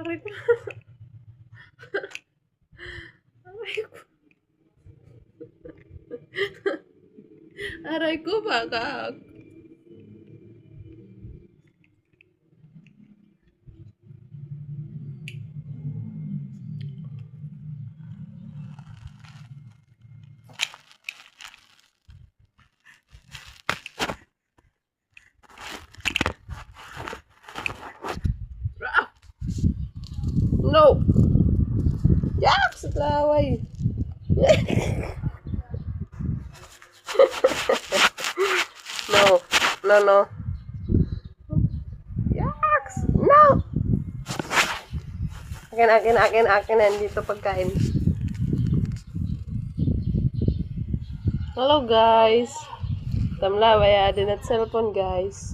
Aray ko. Aray ko. Aray ko, bakak. No! Yak! Sa laway! No! No, no! Yaks! No! Akin. Nandito pagkain. Hello, guys! Tamlaway, adin at cellphone, guys.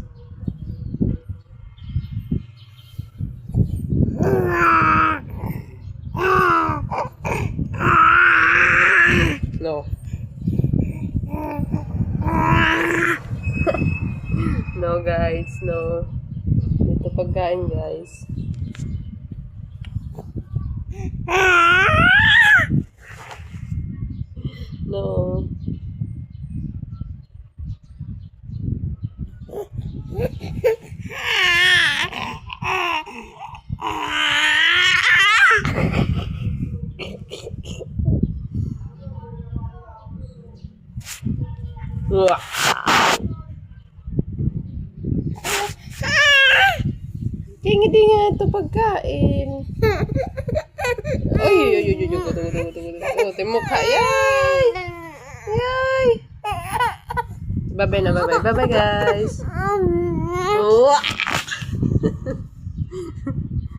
No. No, guys. No. Dito pagkain, guys. No. Wah. Hindi nga ito pagkain. Ay. Tunggu. Timukha. Yay! Yay! Bye-bye na, bye-bye. Bye-bye, guys. Wah.